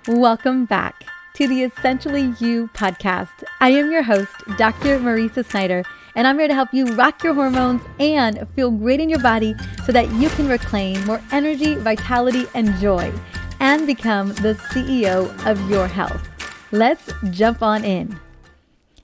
Welcome back to the Essentially You podcast. I am your host, Dr. Marisa Snyder, and I'm here to help you rock your hormones and feel great in your body so that you can reclaim more energy, vitality, and joy and become the CEO of your health. Let's jump on in.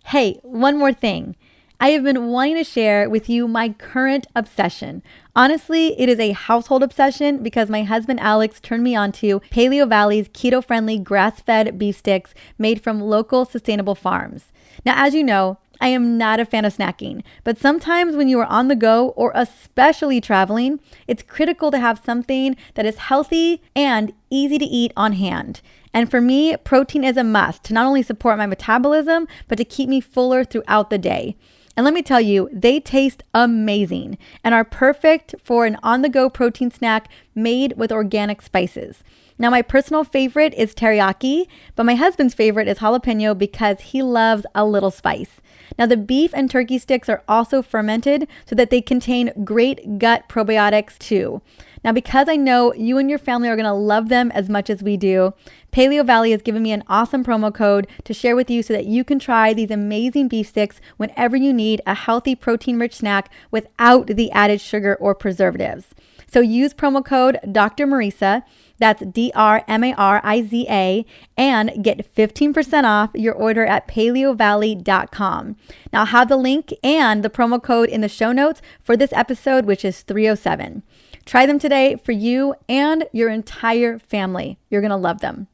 Hey, one more thing. I have been wanting to share with you my current obsession. Honestly, it is a household obsession because my husband Alex turned me on to Paleo Valley's keto-friendly grass-fed beef sticks made from local sustainable farms. Now, as you know, I am not a fan of snacking, but sometimes when you are on the go or especially traveling, it's critical to have something that is healthy and easy to eat on hand. And for me, protein is a must to not only support my metabolism, but to keep me fuller throughout the day. And let me tell you, they taste amazing and are perfect for an on-the-go protein snack made with organic spices. Now, my personal favorite is teriyaki, but my husband's favorite is jalapeno because he loves a little spice. Now, the beef and turkey sticks are also fermented so that they contain great gut probiotics too. Now, because I know you and your family are going to love them as much as we do, Paleo Valley has given me an awesome promo code to share with you so that you can try these amazing beef sticks whenever you need a healthy protein-rich snack without the added sugar or preservatives. So use promo code Dr. Marisa, that's DRMARIZA, and get 15% off your order at paleovalley.com. Now, I'll have the link and the promo code in the show notes for this episode, which is 307. Try them today for you and your entire family. You're going to love them.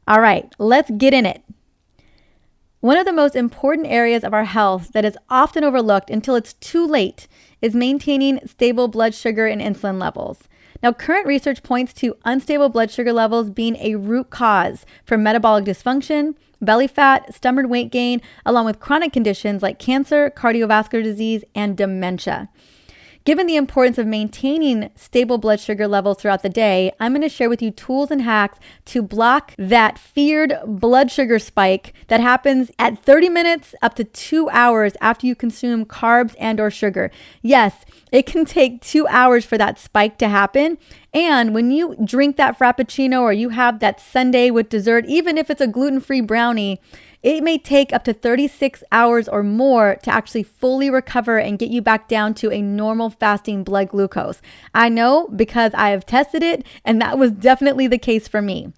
All right, let's get in it. One of the most important areas of our health that is often overlooked until it's too late is maintaining stable blood sugar and insulin levels. Now, current research points to unstable blood sugar levels being a root cause for metabolic dysfunction, belly fat, stubborn weight gain, along with chronic conditions like cancer, cardiovascular disease, and dementia. Given the importance of maintaining stable blood sugar levels throughout the day, I'm going to share with you tools and hacks to block that feared blood sugar spike that happens at 30 minutes up to 2 hours after you consume carbs and or sugar. Yes, it can take 2 hours for that spike to happen. And when you drink that Frappuccino or you have that sundae with dessert, even if it's a gluten-free brownie, it may take up to 36 hours or more to actually fully recover and get you back down to a normal fasting blood glucose. I know because I have tested it, and that was definitely the case for me.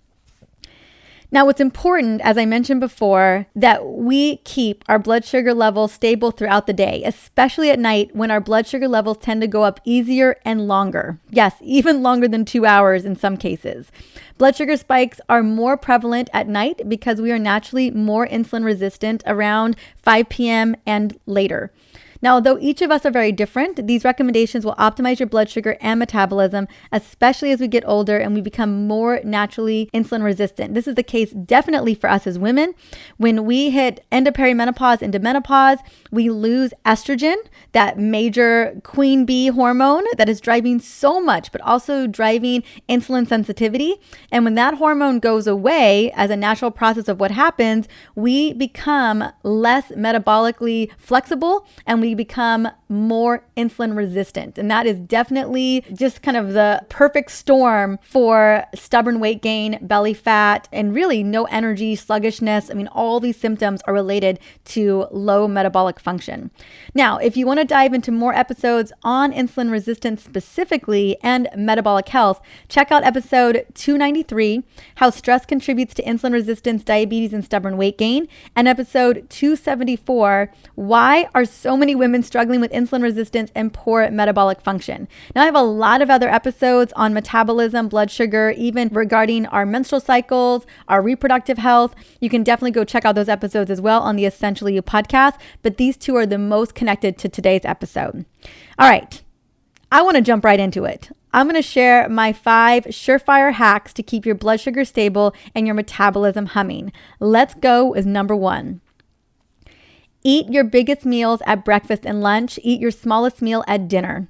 Now, what's important, as I mentioned before, that we keep our blood sugar levels stable throughout the day, especially at night when our blood sugar levels tend to go up easier and longer. Yes, even longer than 2 hours in some cases. Blood sugar spikes are more prevalent at night because we are naturally more insulin resistant around 5 p.m. and later. Now, although each of us are very different, these recommendations will optimize your blood sugar and metabolism, especially as we get older and we become more naturally insulin resistant. This is the case definitely for us as women. When we hit end of perimenopause into menopause, we lose estrogen, that major queen bee hormone that is driving so much, but also driving insulin sensitivity. And when that hormone goes away as a natural process of what happens, we become less metabolically flexible and we become more insulin resistant. And that is definitely just kind of the perfect storm for stubborn weight gain, belly fat, and really no energy, sluggishness. I mean, all these symptoms are related to low metabolic function. Now, if you want to dive into more episodes on insulin resistance specifically and metabolic health, check out episode 293, How Stress Contributes to Insulin Resistance, Diabetes, and Stubborn Weight Gain, and episode 274, Why Are So Many Women Struggling with Insulin Resistance and Poor Metabolic Function. Now, I have a lot of other episodes on metabolism, blood sugar, even regarding our menstrual cycles, our reproductive health. You can definitely go check out those episodes as well on the Essentially You podcast, but these two are the most connected to today's episode. All right, I want to jump right into it. I'm going to share my 5 surefire hacks to keep your blood sugar stable and your metabolism humming. Let's go with number 1. Eat your biggest meals at breakfast and lunch. Eat your smallest meal at dinner.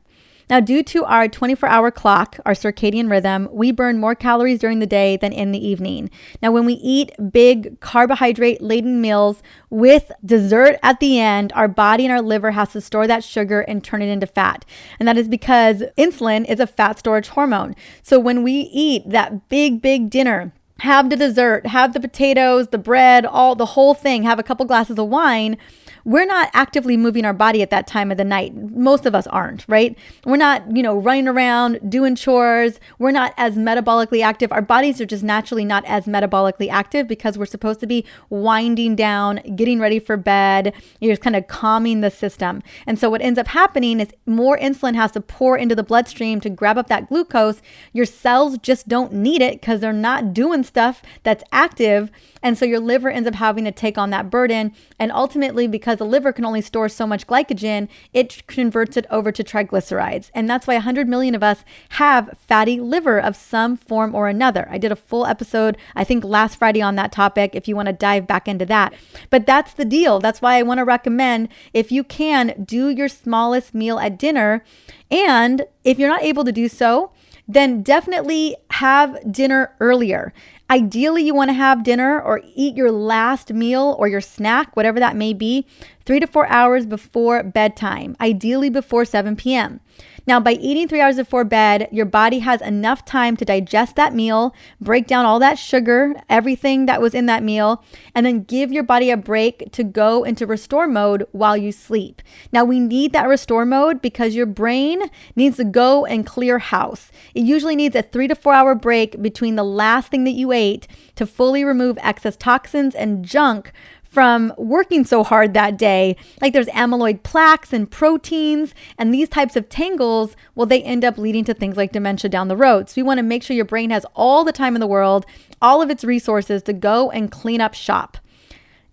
Now, due to our 24-hour clock, our circadian rhythm, we burn more calories during the day than in the evening. Now, when we eat big carbohydrate-laden meals with dessert at the end, our body and our liver has to store that sugar and turn it into fat. And that is because insulin is a fat storage hormone. So when we eat that big dinner, have the dessert, have the potatoes, the bread, all the whole thing, have a couple glasses of wine, we're not actively moving our body at that time of the night. Most of us aren't, right? We're not, running around, doing chores. We're not as metabolically active. Our bodies are just naturally not as metabolically active because we're supposed to be winding down, getting ready for bed. You're just kind of calming the system. And so what ends up happening is more insulin has to pour into the bloodstream to grab up that glucose. Your cells just don't need it because they're not doing stuff that's active. And so your liver ends up having to take on that burden. And ultimately, because the liver can only store so much glycogen, it converts it over to triglycerides. And that's why 100 million of us have fatty liver of some form or another. I did a full episode, I think last Friday, on that topic, if you want to dive back into that. But that's the deal. That's why I want to recommend, if you can, do your smallest meal at dinner. And if you're not able to do so, then definitely have dinner earlier. Ideally, you want to have dinner or eat your last meal or your snack, whatever that may be, 3 to 4 hours before bedtime, ideally before 7 p.m. Now, by eating 3 hours before bed, your body has enough time to digest that meal, break down all that sugar, everything that was in that meal, and then give your body a break to go into restore mode while you sleep. Now, we need that restore mode because your brain needs to go and clear house. It usually needs a 3 to 4 hour break between the last thing that you ate to fully remove excess toxins and junk from working so hard that day. Like there's amyloid plaques and proteins, and these types of tangles, well, they end up leading to things like dementia down the road. So we want to make sure your brain has all the time in the world, all of its resources to go and clean up shop.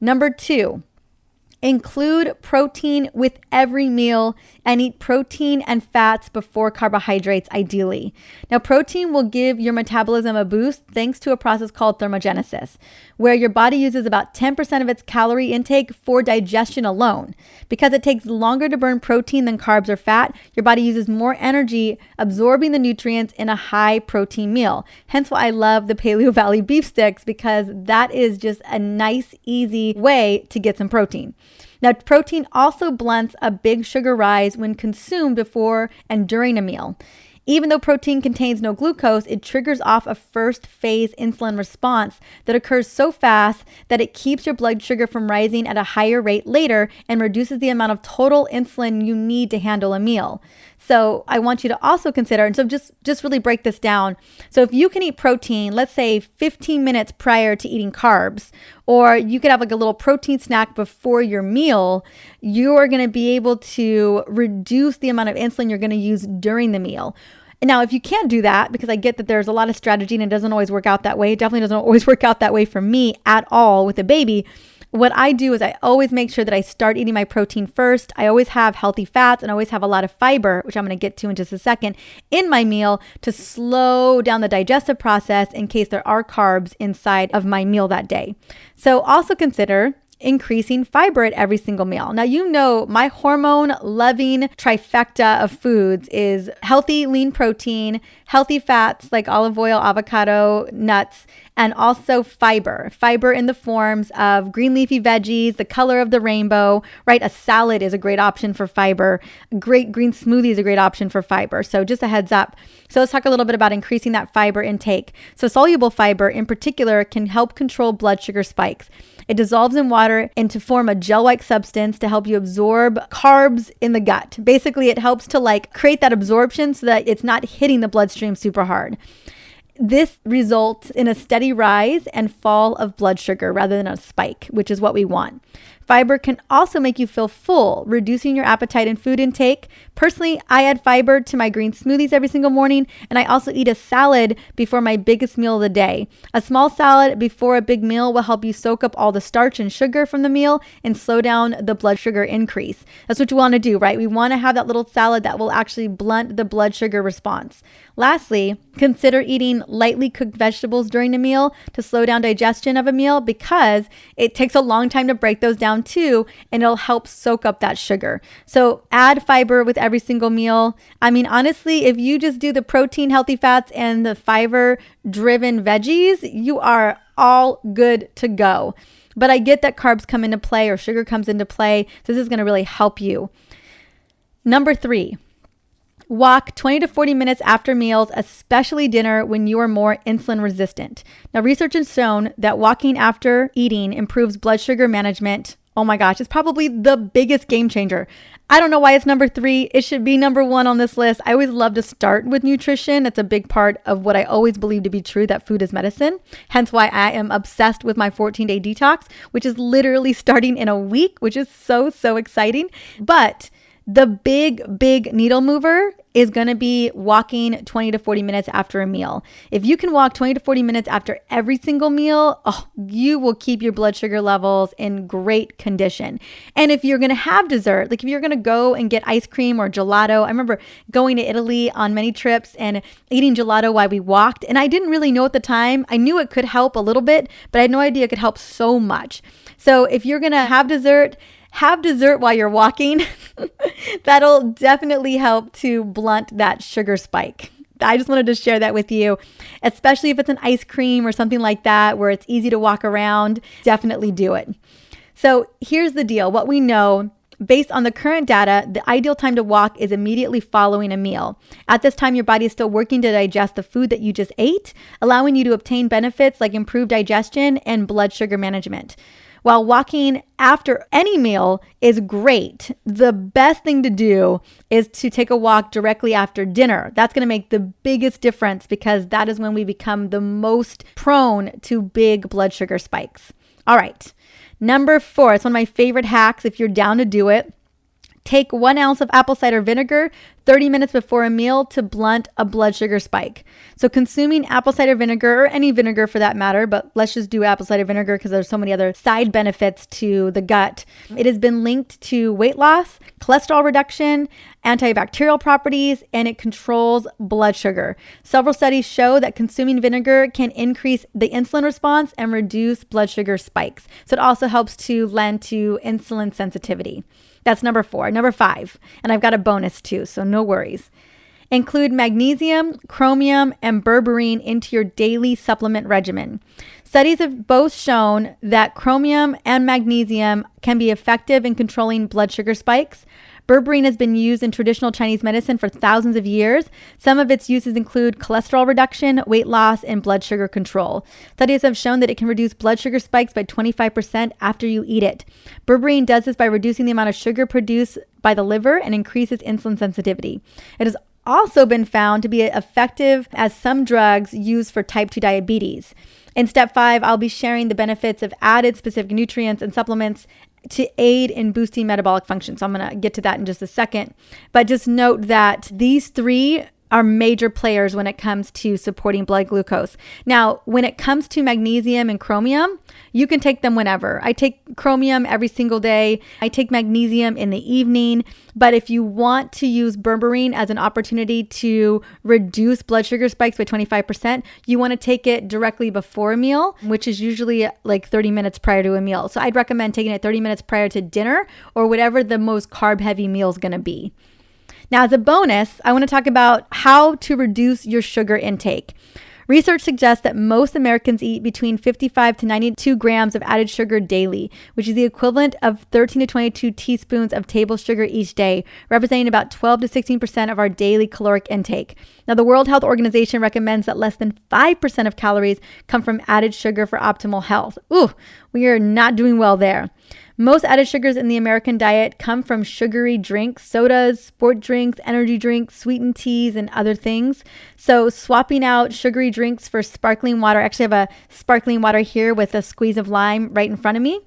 Number 2, include protein with every meal and eat protein and fats before carbohydrates, ideally. Now, protein will give your metabolism a boost thanks to a process called thermogenesis, where your body uses about 10% of its calorie intake for digestion alone. Because it takes longer to burn protein than carbs or fat, your body uses more energy absorbing the nutrients in a high protein meal. Hence why I love the Paleo Valley beef sticks, because that is just a nice, easy way to get some protein. Now, protein also blunts a big sugar rise when consumed before and during a meal. Even though protein contains no glucose, it triggers off a first phase insulin response that occurs so fast that it keeps your blood sugar from rising at a higher rate later and reduces the amount of total insulin you need to handle a meal. So I want you to also consider, and so just really break this down. So if you can eat protein, let's say 15 minutes prior to eating carbs, or you could have like a little protein snack before your meal, you're going to be able to reduce the amount of insulin you're going to use during the meal. Now, if you can't do that, because I get that there's a lot of strategy and it doesn't always work out that way. It definitely doesn't always work out that way for me at all with a baby. What I do is I always make sure that I start eating my protein first. I always have healthy fats and always have a lot of fiber, which I'm going to get to in just a second, in my meal to slow down the digestive process in case there are carbs inside of my meal that day. So also consider increasing fiber at every single meal. Now, you know, my hormone-loving trifecta of foods is healthy, lean protein, healthy fats like olive oil, avocado, nuts, and also fiber. Fiber in the forms of green leafy veggies, the color of the rainbow, right? A salad is a great option for fiber. A great green smoothie is a great option for fiber. So just a heads up. So let's talk a little bit about increasing that fiber intake. So soluble fiber in particular can help control blood sugar spikes. It dissolves in water and to form a gel-like substance to help you absorb carbs in the gut. Basically, it helps to like create that absorption so that it's not hitting the bloodstream super hard. This results in a steady rise and fall of blood sugar rather than a spike, which is what we want. Fiber can also make you feel full, reducing your appetite and food intake. Personally, I add fiber to my green smoothies every single morning, and I also eat a salad before my biggest meal of the day. A small salad before a big meal will help you soak up all the starch and sugar from the meal and slow down the blood sugar increase. That's what you want to do, right? We want to have that little salad that will actually blunt the blood sugar response. Lastly, consider eating lightly cooked vegetables during a meal to slow down digestion of a meal because it takes a long time to break those down too, and it'll help soak up that sugar. So add fiber with every single meal. I mean, honestly, if you just do the protein, healthy fats, and the fiber-driven veggies, you are all good to go. But I get that carbs come into play or sugar comes into play. So this is going to really help you. Number 3. Walk 20 to 40 minutes after meals, especially dinner when you are more insulin resistant. Now, research has shown that walking after eating improves blood sugar management. Oh my gosh, it's probably the biggest game changer. I don't know why it's number 3. It should be number 1 on this list. I always love to start with nutrition. It's a big part of what I always believe to be true, that food is medicine. Hence why I am obsessed with my 14-day detox, which is literally starting in a week, which is so exciting. But the big needle mover is going to be walking 20 to 40 minutes after a meal. If you can walk 20 to 40 minutes after every single meal, you will keep your blood sugar levels in great condition. And if you're going to have dessert, like if you're going to go and get ice cream or gelato, I remember going to Italy on many trips and eating gelato while we walked. And I didn't really know at the time. I knew it could help a little bit, but I had no idea it could help so much. So if you're going to have dessert while you're walking. That'll definitely help to blunt that sugar spike. I just wanted to share that with you, especially if it's an ice cream or something like that where it's easy to walk around. Definitely do it. So here's the deal. What we know, based on the current data, the ideal time to walk is immediately following a meal. At this time, your body is still working to digest the food that you just ate, allowing you to obtain benefits like improved digestion and blood sugar management. While walking after any meal is great, the best thing to do is to take a walk directly after dinner. That's going to make the biggest difference because that is when we become the most prone to big blood sugar spikes. All right. Number 4, it's one of my favorite hacks if you're down to do it. Take 1 ounce of apple cider vinegar 30 minutes before a meal to blunt a blood sugar spike. So consuming apple cider vinegar, or any vinegar for that matter, but let's just do apple cider vinegar because there's so many other side benefits to the gut. It has been linked to weight loss, cholesterol reduction, antibacterial properties, and it controls blood sugar. Several studies show that consuming vinegar can increase the insulin response and reduce blood sugar spikes. So it also helps to lend to insulin sensitivity. That's number 4. Number 5, and I've got a bonus too, so no worries. Include magnesium, chromium, and berberine into your daily supplement regimen. Studies have both shown that chromium and magnesium can be effective in controlling blood sugar spikes. Berberine has been used in traditional Chinese medicine for thousands of years. Some of its uses include cholesterol reduction, weight loss, and blood sugar control. Studies have shown that it can reduce blood sugar spikes by 25% after you eat it. Berberine does this by reducing the amount of sugar produced by the liver and increases insulin sensitivity. It has also been found to be effective as some drugs used for type 2 diabetes. In step 5, I'll be sharing the benefits of added specific nutrients and supplements to aid in boosting metabolic function. So I'm going to get to that in just a second. But just note that these 3 are major players when it comes to supporting blood glucose. Now, when it comes to magnesium and chromium, you can take them whenever. I take chromium every single day. I take magnesium in the evening. But if you want to use berberine as an opportunity to reduce blood sugar spikes by 25%, you want to take it directly before a meal, which is usually like 30 minutes prior to a meal. So I'd recommend taking it 30 minutes prior to dinner or whatever the most carb-heavy meal is going to be. Now, as a bonus, I want to talk about how to reduce your sugar intake. Research suggests that most Americans eat between 55 to 92 grams of added sugar daily, which is the equivalent of 13 to 22 teaspoons of table sugar each day, representing about 12 to 16% of our daily caloric intake. Now, the World Health Organization recommends that less than 5% of calories come from added sugar for optimal health. We are not doing well there. Most added sugars in the American diet come from sugary drinks, sodas, sport drinks, energy drinks, sweetened teas, and other things. So swapping out sugary drinks for sparkling water, I actually have a sparkling water here with a squeeze of lime right in front of me.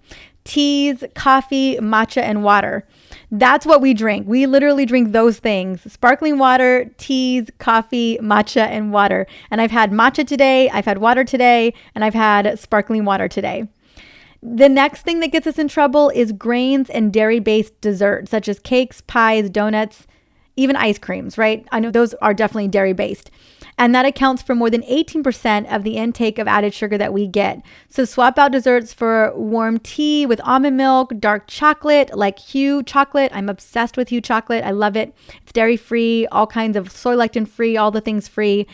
Teas, coffee, matcha, and water. That's what we drink. We literally drink those things. Sparkling water, teas, coffee, matcha, and water. And I've had matcha today, I've had water today, and I've had sparkling water today. The next thing that gets us in trouble is grains and dairy-based desserts, such as cakes, pies, donuts, even ice creams, right? I know those are definitely dairy-based. And that accounts for more than 18% of the intake of added sugar that we get. So swap out desserts for warm tea with almond milk, dark chocolate like Hu chocolate. I'm obsessed with Hu chocolate. I love it. It's dairy-free, all kinds of soy lectin-free, all the things free.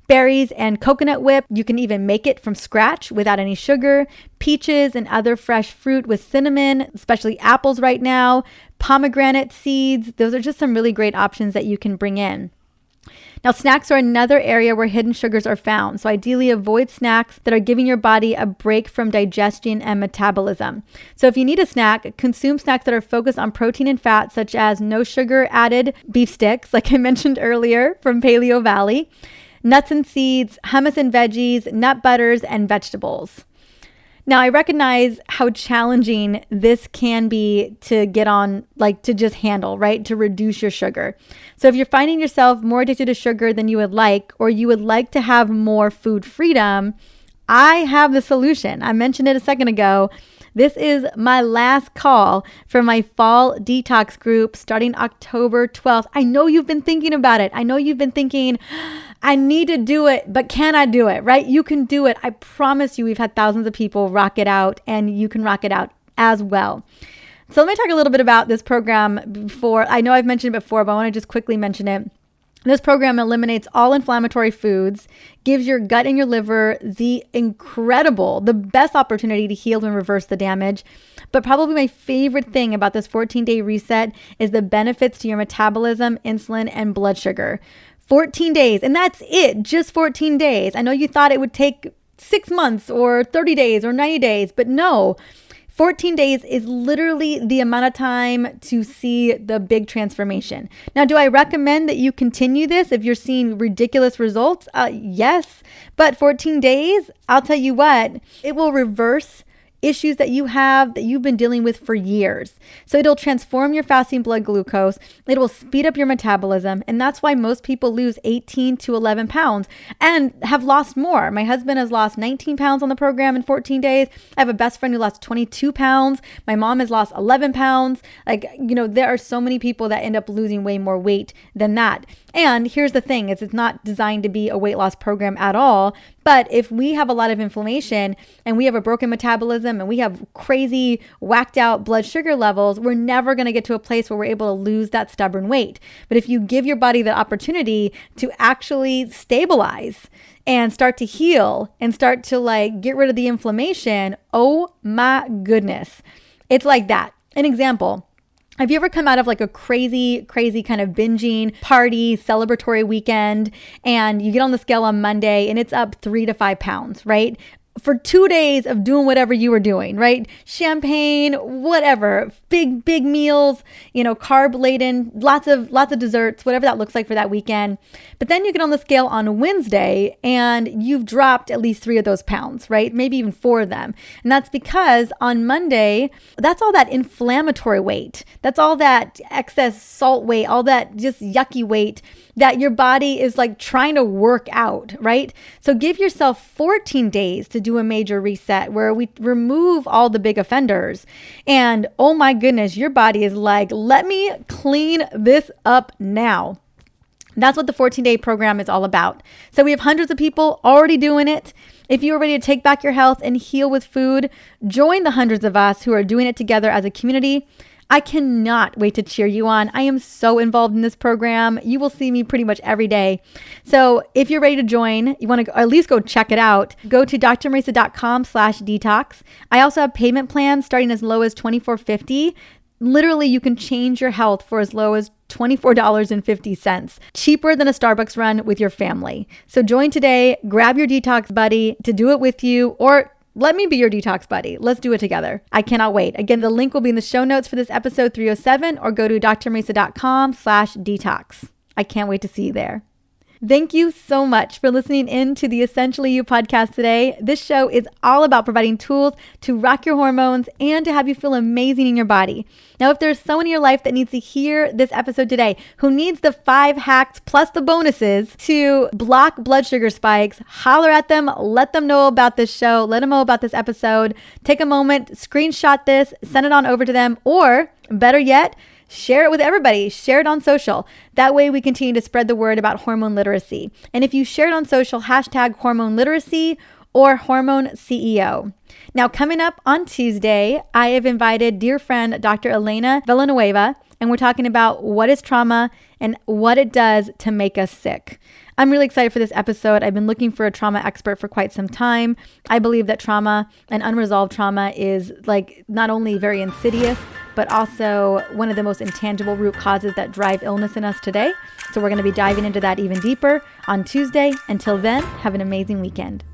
Berries and coconut whip. You can even make it from scratch without any sugar. Peaches and other fresh fruit with cinnamon, especially apples right now. Pomegranate seeds. Those are just some really great options that you can bring in. Now, snacks are another area where hidden sugars are found. So ideally avoid snacks that are giving your body a break from digestion and metabolism. So if you need a snack, consume snacks that are focused on protein and fat, such as no sugar added beef sticks, like I mentioned earlier from Paleo Valley, nuts and seeds, hummus and veggies, nut butters, and vegetables. Now, I recognize how challenging this can be to get on, like to just handle, right? To reduce your sugar. So if you're finding yourself more addicted to sugar than you would like, or you would like to have more food freedom, I have the solution. I mentioned it a second ago. This is my last call for my fall detox group starting October 12th. I know you've been thinking about it. I know you've been thinking, I need to do it, but can I do it, right? You can do it. I promise you, we've had thousands of people rock it out, and you can rock it out as well. So let me talk a little bit about this program before. I know I've mentioned it before, but I want to just quickly mention it. This program eliminates all inflammatory foods, gives your gut and your liver the best opportunity to heal and reverse the damage. But probably my favorite thing about this 14-day reset is the benefits to your metabolism, insulin, and blood sugar. 14 days, and that's it, just 14 days. I know you thought it would take 6 months or 30 days or 90 days, but no. 14 days is literally the amount of time to see the big transformation. Now, do I recommend that you continue this if you're seeing ridiculous results? Yes, but 14 days, I'll tell you what, it will reverse issues that you've been dealing with for years. So it'll transform your fasting blood glucose. It will speed up your metabolism. And that's why most people lose 18 to 11 pounds and have lost more. My husband has lost 19 pounds on the program in 14 days. I have a best friend who lost 22 pounds. My mom has lost 11 pounds. There are so many people that end up losing way more weight than that. And here's the thing, it's not designed to be a weight loss program at all. But if we have a lot of inflammation and we have a broken metabolism and we have crazy whacked out blood sugar levels, we're never going to get to a place where we're able to lose that stubborn weight. But if you give your body the opportunity to actually stabilize and start to heal and start to get rid of the inflammation, oh my goodness, it's like that. An example. Have you ever come out of a crazy kind of binging party, celebratory weekend, and you get on the scale on Monday and it's up 3 to 5 pounds, right? For 2 days of doing whatever you were doing, right? Champagne, whatever, big meals, carb laden, lots of desserts, whatever that looks like for that weekend. But then you get on the scale on Wednesday and you've dropped at least 3 of those pounds, right? Maybe even 4 of them. And that's because on Monday, that's all that inflammatory weight. That's all that excess salt weight, all that just yucky weight that your body is trying to work out, right? So give yourself 14 days to do a major reset where we remove all the big offenders. And oh my goodness, your body is let me clean this up now. That's what the 14-day program is all about. So we have hundreds of people already doing it. If you are ready to take back your health and heal with food, join the hundreds of us who are doing it together as a community. I cannot wait to cheer you on. I am so involved in this program. You will see me pretty much every day. So if you're ready to join, you want to at least go check it out. Go to drmarisa.com/detox. I also have payment plans starting as low as $24.50. Literally, you can change your health for as low as $24.50. Cheaper than a Starbucks run with your family. So join today, grab your detox buddy to do it with you, or let me be your detox buddy. Let's do it together. I cannot wait. Again, the link will be in the show notes for this episode 307, or go to drmarisa.com/detox. I can't wait to see you there. Thank you so much for listening in to the Essentially You podcast today. This show is all about providing tools to rock your hormones and to have you feel amazing in your body. Now, if there's someone in your life that needs to hear this episode today, who needs the 5 hacks plus the bonuses to block blood sugar spikes, holler at them, let them know about this show, let them know about this episode. Take a moment, screenshot this, send it on over to them, or better yet, share it with everybody. Share it on social. That way we continue to spread the word about hormone literacy. And if you share it on social, hashtag hormone literacy or hormone CEO. Now, coming up on Tuesday, I have invited dear friend, Dr. Elena Villanueva, and we're talking about what is trauma and what it does to make us sick. I'm really excited for this episode. I've been looking for a trauma expert for quite some time. I believe that trauma and unresolved trauma is not only very insidious, but also one of the most intangible root causes that drive illness in us today. So we're going to be diving into that even deeper on Tuesday. Until then, have an amazing weekend.